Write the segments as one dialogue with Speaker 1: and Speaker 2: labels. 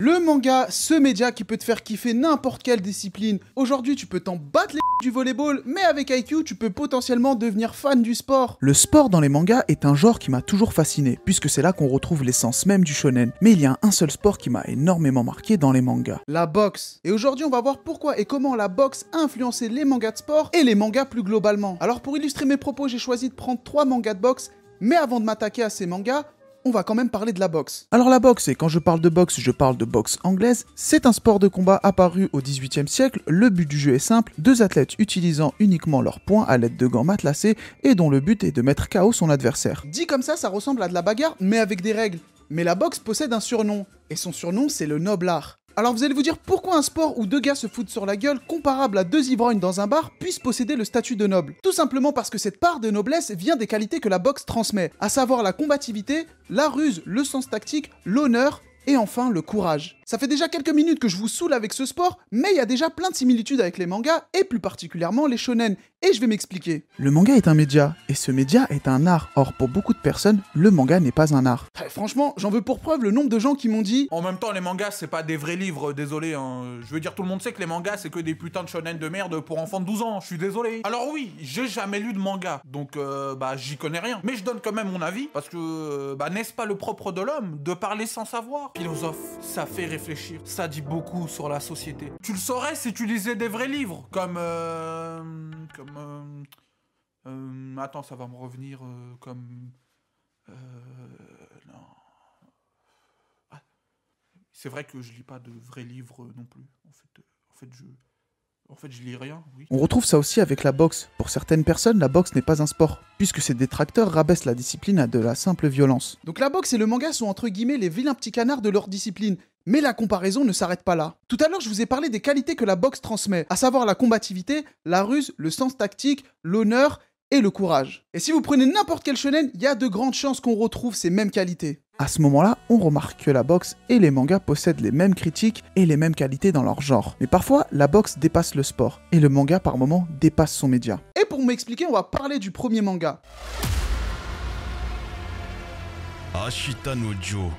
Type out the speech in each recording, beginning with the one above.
Speaker 1: Le manga, ce média qui peut te faire kiffer n'importe quelle discipline. Aujourd'hui, tu peux t'en battre les du volleyball, mais avec IQ, tu peux potentiellement devenir fan du sport. Le sport dans les mangas est un genre qui m'a toujours fasciné, puisque c'est là qu'on retrouve l'essence même du shonen. Mais il y a un seul sport qui m'a énormément marqué dans les mangas. La boxe. Et aujourd'hui, on va voir pourquoi et comment la boxe a influencé les mangas de sport et les mangas plus globalement. Alors pour illustrer mes propos, j'ai choisi de prendre 3 mangas de boxe, mais avant de m'attaquer à ces mangas, on va quand même parler de la boxe. Alors la boxe, et quand je parle de boxe, je parle de boxe anglaise, c'est un sport de combat apparu au XVIIIe siècle. Le but du jeu est simple, 2 athlètes utilisant uniquement leurs poings à l'aide de gants matelassés et dont le but est de mettre KO son adversaire. Dit comme ça ressemble à de la bagarre, mais avec des règles. Mais la boxe possède un surnom, et son surnom c'est le noble art. Alors vous allez vous dire pourquoi un sport où 2 gars se foutent sur la gueule comparable à 2 ivrognes dans un bar puisse posséder le statut de noble. Tout simplement parce que cette part de noblesse vient des qualités que la boxe transmet, à savoir la combativité, la ruse, le sens tactique, l'honneur et enfin le courage. Ça fait déjà quelques minutes que je vous saoule avec ce sport, mais il y a déjà plein de similitudes avec les mangas, et plus particulièrement les shonen, et je vais m'expliquer. Le manga est un média, et ce média est un art. Or, pour beaucoup de personnes, le manga n'est pas un art. Franchement, j'en veux pour preuve le nombre de gens qui m'ont dit...
Speaker 2: En même temps, les mangas, c'est pas des vrais livres, désolé, hein. Je veux dire, tout le monde sait que les mangas, c'est que des putains de shonen de merde pour enfants de 12 ans, je suis désolé. Alors oui, j'ai jamais lu de manga, donc j'y connais rien. Mais je donne quand même mon avis, parce que, n'est-ce pas le propre de l'homme, de parler sans savoir? Philosophe, ça fait réfléchir, ça dit beaucoup sur la société. Tu le saurais si tu lisais des vrais livres, attends, ça va me revenir, non... C'est vrai que je lis pas de vrais livres non plus. En fait, je lis rien, oui.
Speaker 1: On retrouve ça aussi avec la boxe. Pour certaines personnes, la boxe n'est pas un sport, puisque ses détracteurs rabaissent la discipline à de la simple violence. Donc la boxe et le manga sont entre guillemets les vilains petits canards de leur discipline. Mais la comparaison ne s'arrête pas là. Tout à l'heure, je vous ai parlé des qualités que la boxe transmet, à savoir la combativité, la ruse, le sens tactique, l'honneur et le courage. Et si vous prenez n'importe quel shonen, il y a de grandes chances qu'on retrouve ces mêmes qualités. À ce moment-là, on remarque que la boxe et les mangas possèdent les mêmes critiques et les mêmes qualités dans leur genre. Mais parfois, la boxe dépasse le sport, et le manga par moments dépasse son média. Et pour m'expliquer, on va parler du premier manga.
Speaker 3: Ashita no Joe.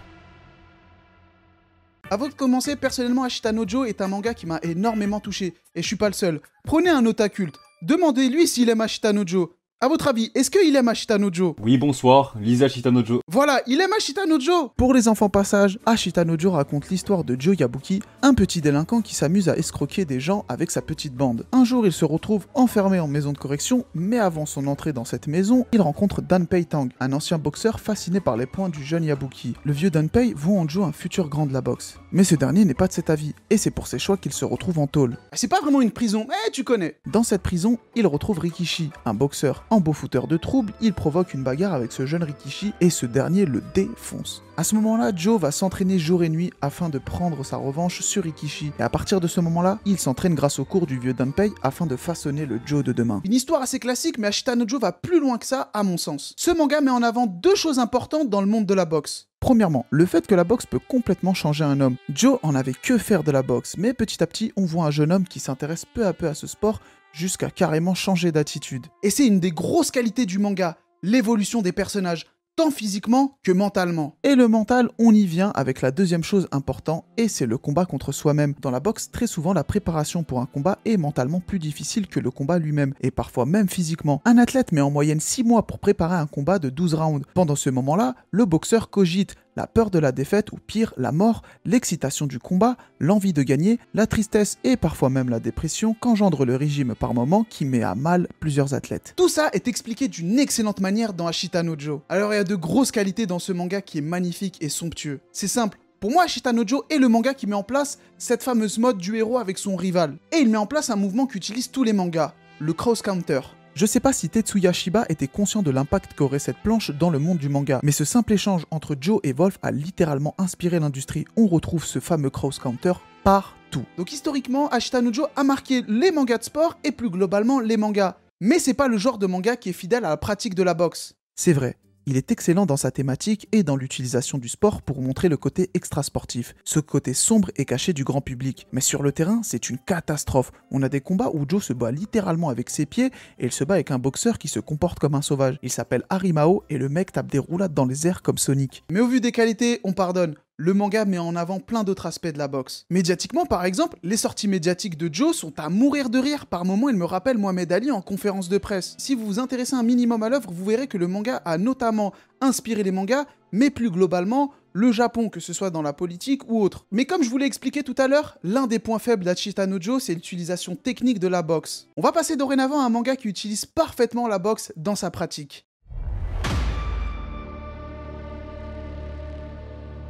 Speaker 1: Avant de commencer, personnellement, Ashita no Joe est un manga qui m'a énormément touché, et je suis pas le seul. Prenez un otakulte, demandez-lui s'il aime Ashita no Joe. À votre avis, est-ce qu'il aime Ashita no Joe?
Speaker 4: Oui, bonsoir, Lisa Ashita no Joe.
Speaker 1: Voilà, il aime Ashita no Joe. Pour les enfants passage, Ashita no Joe raconte l'histoire de Joe Yabuki, un petit délinquant qui s'amuse à escroquer des gens avec sa petite bande. Un jour, il se retrouve enfermé en maison de correction, mais avant son entrée dans cette maison, il rencontre Danpei Tang, un ancien boxeur fasciné par les poings du jeune Yabuki. Le vieux Danpei voit en Joe un futur grand de la boxe. Mais ce dernier n'est pas de cet avis, et c'est pour ses choix qu'il se retrouve en tôle. C'est pas vraiment une prison, mais tu connais. Dans cette prison, il retrouve Rikishi, un boxeur. En beau fouteur de troubles, il provoque une bagarre avec ce jeune Rikishi et ce dernier le défonce. À ce moment-là, Joe va s'entraîner jour et nuit afin de prendre sa revanche sur Rikishi. Et à partir de ce moment-là, il s'entraîne grâce au cours du vieux Danpei afin de façonner le Joe de demain. Une histoire assez classique, mais Ashita no Joe va plus loin que ça, à mon sens. Ce manga met en avant 2 choses importantes dans le monde de la boxe. Premièrement, le fait que la boxe peut complètement changer un homme. Joe en avait que faire de la boxe, mais petit à petit, on voit un jeune homme qui s'intéresse peu à peu à ce sport jusqu'à carrément changer d'attitude. Et c'est une des grosses qualités du manga, l'évolution des personnages, tant physiquement que mentalement. Et le mental, on y vient avec la deuxième chose importante, et c'est le combat contre soi-même. Dans la boxe, très souvent, la préparation pour un combat est mentalement plus difficile que le combat lui-même, et parfois même physiquement. Un athlète met en moyenne 6 mois pour préparer un combat de 12 rounds. Pendant ce moment-là, le boxeur cogite la peur de la défaite ou pire, la mort, l'excitation du combat, l'envie de gagner, la tristesse et parfois même la dépression qu'engendre le régime par moment qui met à mal plusieurs athlètes. Tout ça est expliqué d'une excellente manière dans Ashita no Joe. Alors il y a de grosses qualités dans ce manga qui est magnifique et somptueux. C'est simple. Pour moi, Ashita no Joe est le manga qui met en place cette fameuse mode du héros avec son rival. Et il met en place un mouvement qu'utilisent tous les mangas, le cross counter. Je sais pas si Tetsuya Shiba était conscient de l'impact qu'aurait cette planche dans le monde du manga, mais ce simple échange entre Joe et Wolf a littéralement inspiré l'industrie. On retrouve ce fameux cross counter partout. Donc historiquement, Ashita no Joe a marqué les mangas de sport et plus globalement les mangas. Mais c'est pas le genre de manga qui est fidèle à la pratique de la boxe. C'est vrai. Il est excellent dans sa thématique et dans l'utilisation du sport pour montrer le côté extra-sportif, ce côté sombre et caché du grand public. Mais sur le terrain, c'est une catastrophe. On a des combats où Joe se bat littéralement avec ses pieds et il se bat avec un boxeur qui se comporte comme un sauvage. Il s'appelle Harimao et le mec tape des roulades dans les airs comme Sonic. Mais au vu des qualités, on pardonne. le manga met en avant plein d'autres aspects de la boxe. Médiatiquement, par exemple, les sorties médiatiques de Joe sont à mourir de rire. Par moments, il me rappelle Mohamed Ali en conférence de presse. Si vous vous intéressez un minimum à l'œuvre, vous verrez que le manga a notamment inspiré les mangas, mais plus globalement, le Japon, que ce soit dans la politique ou autre. Mais comme je vous l'ai expliqué tout à l'heure, l'un des points faibles d'Hachita no Joe, c'est l'utilisation technique de la boxe. On va passer dorénavant à un manga qui utilise parfaitement la boxe dans sa pratique.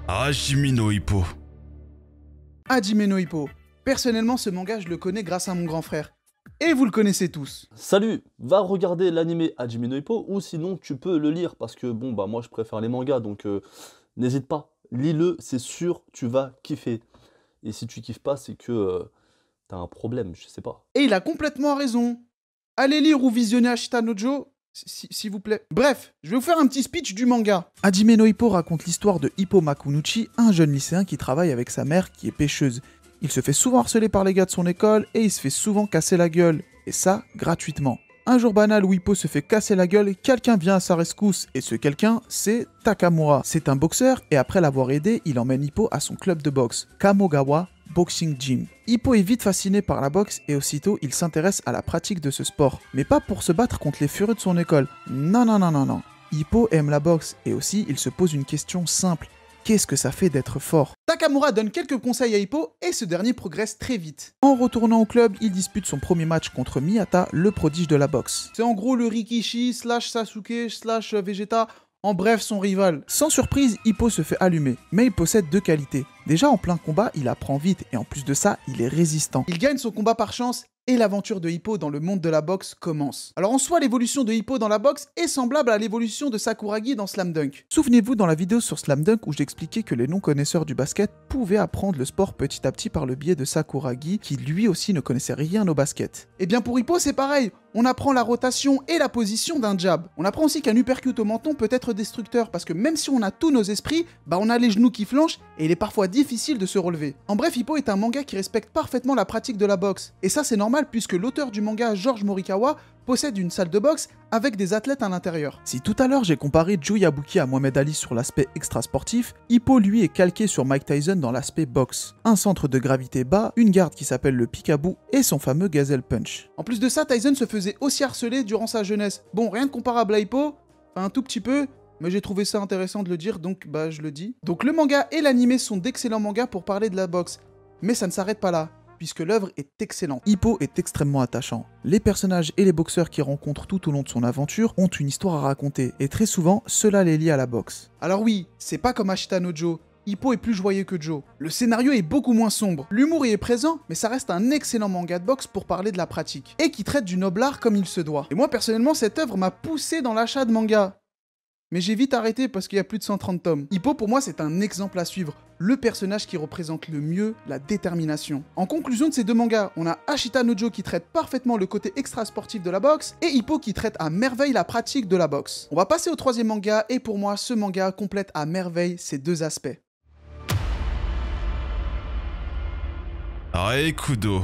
Speaker 3: Hajime no Ippo.
Speaker 1: Hajime no Ippo. Personnellement, ce manga, je le connais grâce à mon grand frère. Et vous le connaissez tous.
Speaker 5: Salut, va regarder l'anime Hajime no Ippo ou sinon tu peux le lire parce que bon bah moi je préfère les mangas donc n'hésite pas, lis-le, c'est sûr tu vas kiffer. Et si tu kiffes pas c'est que t'as un problème, je sais pas.
Speaker 1: Et il a complètement raison. Allez lire ou visionner Hachita no Joe, s'il vous plaît. Bref, je vais vous faire un petit speech du manga. Hajime no Ippo raconte l'histoire de Ippo Makunuchi, un jeune lycéen qui travaille avec sa mère qui est pêcheuse. Il se fait souvent harceler par les gars de son école et il se fait souvent casser la gueule. Et ça, gratuitement. Un jour banal où Ippo se fait casser la gueule, quelqu'un vient à sa rescousse. Et ce quelqu'un, c'est Takamura. C'est un boxeur et après l'avoir aidé, il emmène Ippo à son club de boxe, Kamogawa Boxing Gym. Ippo est vite fasciné par la boxe et aussitôt il s'intéresse à la pratique de ce sport. Mais pas pour se battre contre les furieux de son école. Non, non, non, non, non. Ippo aime la boxe et aussi il se pose une question simple. Qu'est-ce que ça fait d'être fort? Takamura donne quelques conseils à Ippo et ce dernier progresse très vite. En retournant au club, il dispute son premier match contre Miyata, le prodige de la boxe. C'est en gros le Rikishi / Sasuke / Vegeta, en bref son rival. Sans surprise, Ippo se fait allumer, mais il possède deux qualités. Déjà en plein combat, il apprend vite et en plus de ça, il est résistant. Il gagne son combat par chance et l'aventure de Ippo dans le monde de la boxe commence. Alors en soi, l'évolution de Ippo dans la boxe est semblable à l'évolution de Sakuragi dans Slam Dunk. Souvenez-vous dans la vidéo sur Slam Dunk où j'expliquais que les non-connaisseurs du basket pouvaient apprendre le sport petit à petit par le biais de Sakuragi, qui lui aussi ne connaissait rien au basket. Et bien pour Ippo, c'est pareil. On apprend la rotation et la position d'un jab. On apprend aussi qu'un uppercut au menton peut être destructeur parce que même si on a tous nos esprits, on a les genoux qui flanchent et il est parfois difficile de se relever. En bref, Ippo est un manga qui respecte parfaitement la pratique de la boxe. Et ça c'est normal puisque l'auteur du manga, George Morikawa, possède une salle de boxe avec des athlètes à l'intérieur. Si tout à l'heure j'ai comparé Joe Yabuki à Mohamed Ali sur l'aspect extra-sportif, Ippo lui est calqué sur Mike Tyson dans l'aspect boxe. Un centre de gravité bas, une garde qui s'appelle le Peekaboo et son fameux Gazelle Punch. En plus de ça, Tyson se faisait aussi harceler durant sa jeunesse. Bon, rien de comparable à Ippo, enfin un tout petit peu, mais j'ai trouvé ça intéressant de le dire, donc je le dis. Donc le manga et l'anime sont d'excellents mangas pour parler de la boxe, mais ça ne s'arrête pas là, puisque l'œuvre est excellente. Ippo est extrêmement attachant. Les personnages et les boxeurs qu'il rencontre tout au long de son aventure ont une histoire à raconter, et très souvent, cela les lie à la boxe. Alors oui, c'est pas comme Hachita no Joe, Ippo est plus joyeux que Joe. Le scénario est beaucoup moins sombre. L'humour y est présent, mais ça reste un excellent manga de boxe pour parler de la pratique, et qui traite du noble art comme il se doit. Et moi personnellement, cette œuvre m'a poussé dans l'achat de manga. Mais j'ai vite arrêté parce qu'il y a plus de 130 tomes. Ippo pour moi c'est un exemple à suivre, le personnage qui représente le mieux la détermination. En conclusion de ces deux mangas, on a Hachita no Joe qui traite parfaitement le côté extra-sportif de la boxe, et Ippo qui traite à merveille la pratique de la boxe. On va passer au troisième manga, et pour moi ce manga complète à merveille ces deux aspects.
Speaker 3: Aekudo.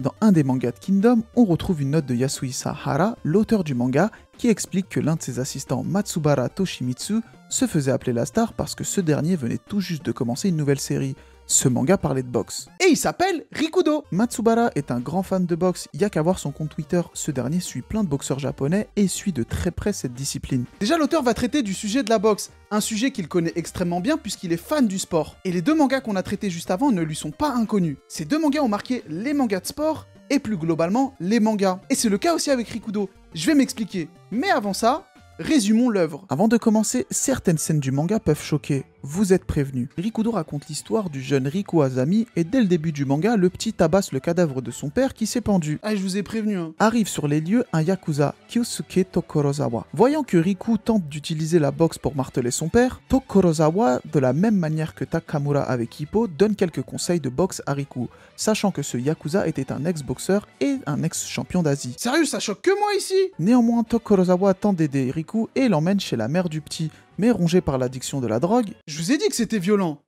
Speaker 1: Dans un des mangas de Kingdom, on retrouve une note de Yasuhisa Hara, l'auteur du manga, qui explique que l'un de ses assistants, Matsubara Toshimitsu, se faisait appeler la star parce que ce dernier venait tout juste de commencer une nouvelle série. Ce manga parlait de boxe. Et il s'appelle Rikudo. Matsubara est un grand fan de boxe, y a qu'à voir son compte Twitter. Ce dernier suit plein de boxeurs japonais et suit de très près cette discipline. Déjà, l'auteur va traiter du sujet de la boxe, un sujet qu'il connaît extrêmement bien puisqu'il est fan du sport. Et les deux mangas qu'on a traités juste avant ne lui sont pas inconnus. Ces deux mangas ont marqué les mangas de sport et plus globalement les mangas. Et c'est le cas aussi avec Rikudo. Je vais m'expliquer. Mais avant ça, résumons l'œuvre. Avant de commencer, certaines scènes du manga peuvent choquer. Vous êtes prévenus. Rikudo raconte l'histoire du jeune Riku Azami et dès le début du manga, le petit tabasse le cadavre de son père qui s'est pendu. Ah, je vous ai prévenu. Arrive sur les lieux un yakuza, Kyosuke Tokorozawa. Voyant que Riku tente d'utiliser la boxe pour marteler son père, Tokorozawa, de la même manière que Takamura avec Ippo, donne quelques conseils de boxe à Riku, sachant que ce yakuza était un ex-boxeur et un ex-champion d'Asie. Sérieux, ça choque que moi ici? Néanmoins, Tokorozawa tente d'aider Riku et l'emmène chez la mère du petit, mais rongé par l'addiction de la drogue. Je vous ai dit que c'était violent.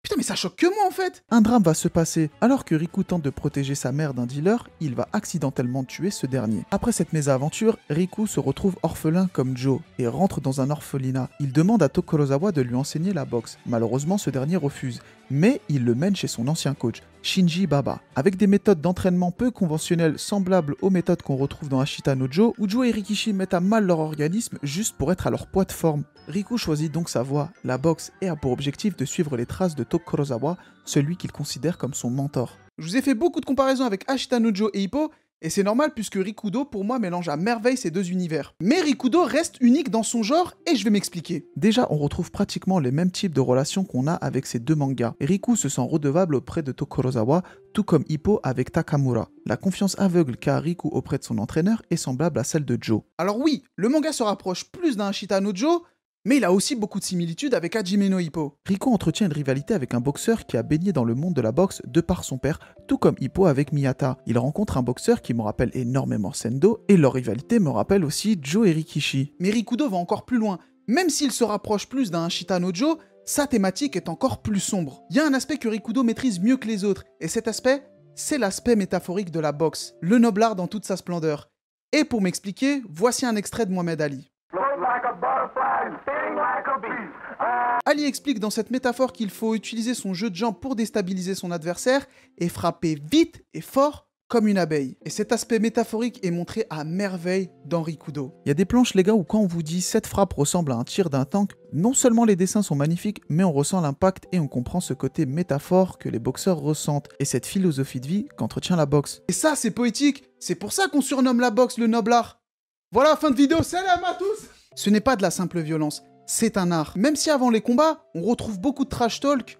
Speaker 1: Putain, mais ça choque que moi en fait. Un drame va se passer. Alors que Riku tente de protéger sa mère d'un dealer, il va accidentellement tuer ce dernier. Après cette mésaventure, Riku se retrouve orphelin comme Joe et rentre dans un orphelinat. Il demande à Tokorozawa de lui enseigner la boxe. Malheureusement, ce dernier refuse. Mais il le mène chez son ancien coach, Shinji Baba. Avec des méthodes d'entraînement peu conventionnelles semblables aux méthodes qu'on retrouve dans Ashita no Joe, où Joe et Rikishi mettent à mal leur organisme juste pour être à leur poids de forme. Riku choisit donc sa voie, la boxe, et a pour objectif de suivre les traces de Tokorozawa, celui qu'il considère comme son mentor. Je vous ai fait beaucoup de comparaisons avec Ashita no Joe et Hippo, et c'est normal puisque Rikudo, pour moi, mélange à merveille ces deux univers. Mais Rikudo reste unique dans son genre, et je vais m'expliquer. Déjà, on retrouve pratiquement les mêmes types de relations qu'on a avec ces deux mangas. Riku se sent redevable auprès de Tokorozawa, tout comme Hippo avec Takamura. La confiance aveugle qu'a Riku auprès de son entraîneur est semblable à celle de Joe. Alors oui, le manga se rapproche plus d'un Ashita no Joe, mais il a aussi beaucoup de similitudes avec Hajime no Ippo. Riku entretient une rivalité avec un boxeur qui a baigné dans le monde de la boxe de par son père, tout comme Hippo avec Miyata. Il rencontre un boxeur qui me rappelle énormément Sendo, et leur rivalité me rappelle aussi Joe et Rikishi. Mais Rikudo va encore plus loin. Même s'il se rapproche plus d'un Ashita no Joe, sa thématique est encore plus sombre. Il y a un aspect que Rikudo maîtrise mieux que les autres, et cet aspect, c'est l'aspect métaphorique de la boxe, le noble art dans toute sa splendeur. Et pour m'expliquer, voici un extrait de Mohamed Ali. Ali explique dans cette métaphore qu'il faut utiliser son jeu de jambes pour déstabiliser son adversaire et frapper vite et fort comme une abeille. Et cet aspect métaphorique est montré à merveille dans Rikudo. Il y a des planches les gars où quand on vous dit cette frappe ressemble à un tir d'un tank, non seulement les dessins sont magnifiques, mais on ressent l'impact et on comprend ce côté métaphore que les boxeurs ressentent et cette philosophie de vie qu'entretient la boxe. Et ça c'est poétique, c'est pour ça qu'on surnomme la boxe le noble art. Voilà, fin de vidéo, salam à tous. Ce n'est pas de la simple violence, c'est un art. Même si avant les combats, on retrouve beaucoup de trash talk,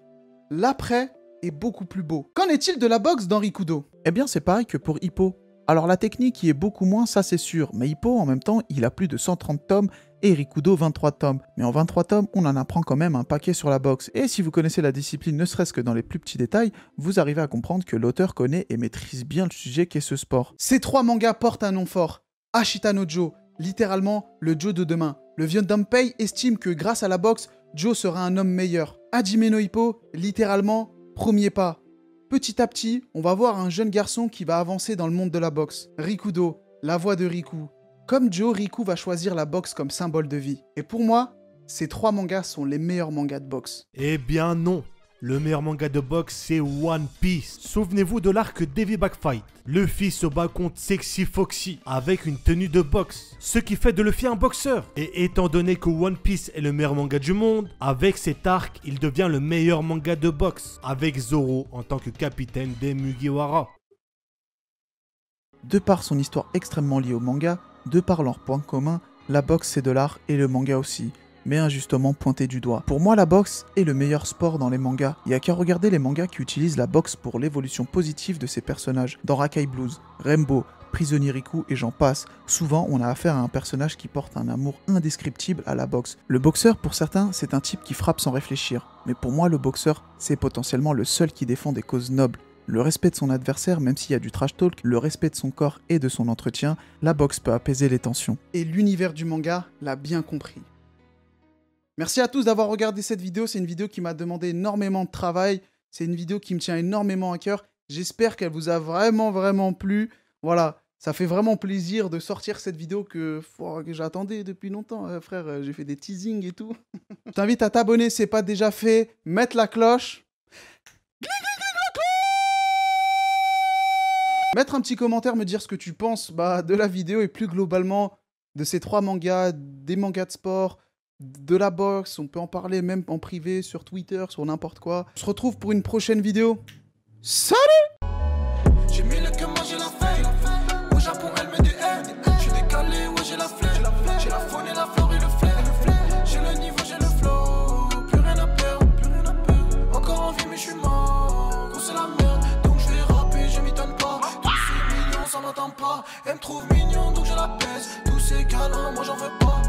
Speaker 1: l'après est beaucoup plus beau. Qu'en est-il de la boxe dans Rikudo? Eh bien c'est pareil que pour Hippo. Alors la technique y est beaucoup moins, ça c'est sûr, mais Hippo en même temps, il a plus de 130 tomes et Rikudo 23 tomes. Mais en 23 tomes, on en apprend quand même un paquet sur la boxe. Et si vous connaissez la discipline ne serait-ce que dans les plus petits détails, vous arrivez à comprendre que l'auteur connaît et maîtrise bien le sujet qu'est ce sport. Ces trois mangas portent un nom fort, Ashita no Joe, littéralement le Joe de demain. Le vieux Dampei estime que grâce à la boxe, Joe sera un homme meilleur. Hajime no Ippo, littéralement, premier pas. Petit à petit, on va voir un jeune garçon qui va avancer dans le monde de la boxe. Rikudo, la voix de Riku. Comme Joe, Riku va choisir la boxe comme symbole de vie. Et pour moi, ces trois mangas sont les meilleurs mangas de boxe.
Speaker 6: Eh bien non. Le meilleur manga de boxe, c'est One Piece. Souvenez-vous de l'arc Davy Backfight. Luffy se bat contre Sexy Foxy avec une tenue de boxe, ce qui fait de Luffy un boxeur. Et étant donné que One Piece est le meilleur manga du monde, avec cet arc, il devient le meilleur manga de boxe, avec Zoro en tant que capitaine des Mugiwara.
Speaker 1: De par son histoire extrêmement liée au manga, de par leurs points communs, la boxe c'est de l'art et le manga aussi, mais injustement pointé du doigt. Pour moi, la boxe est le meilleur sport dans les mangas. Il n'y a qu'à regarder les mangas qui utilisent la boxe pour l'évolution positive de ses personnages. Dans Rakai Blues, Rainbow, Prisonnier Riku et j'en passe, souvent on a affaire à un personnage qui porte un amour indescriptible à la boxe. Le boxeur, pour certains, c'est un type qui frappe sans réfléchir. Mais pour moi, le boxeur, c'est potentiellement le seul qui défend des causes nobles. Le respect de son adversaire, même s'il y a du trash talk, le respect de son corps et de son entretien, la boxe peut apaiser les tensions. Et l'univers du manga l'a bien compris. Merci à tous d'avoir regardé cette vidéo, c'est une vidéo qui m'a demandé énormément de travail, c'est une vidéo qui me tient énormément à cœur, j'espère qu'elle vous a vraiment plu, voilà, ça fait vraiment plaisir de sortir cette vidéo que j'attendais depuis longtemps, frère, j'ai fait des teasings et tout. Je t'invite à t'abonner si ce n'est pas déjà fait, mettre la cloche, mettre un petit commentaire, me dire ce que tu penses de la vidéo et plus globalement de ces trois mangas, des mangas de sport, de la boxe, on peut en parler même en privé, sur Twitter, sur n'importe quoi. On se retrouve pour une prochaine vidéo. Salut!
Speaker 7: J'ai mis le cœur, moi j'ai la feuille. Au Japon, elle me déhaine. J'suis décalé, ouais, j'ai la flemme. J'ai la faune et la flore et le flair. J'ai le niveau, j'ai le flow. Plus rien à perdre. Encore en vie, mais j'suis mort. Gros, c'est la merde, donc j'vais rapper, je m'étonne pas. Tous ces millions, ça m'attend pas. Elle me trouve mignon, donc je la baisse. Tous ces câlins, moi j'en veux pas.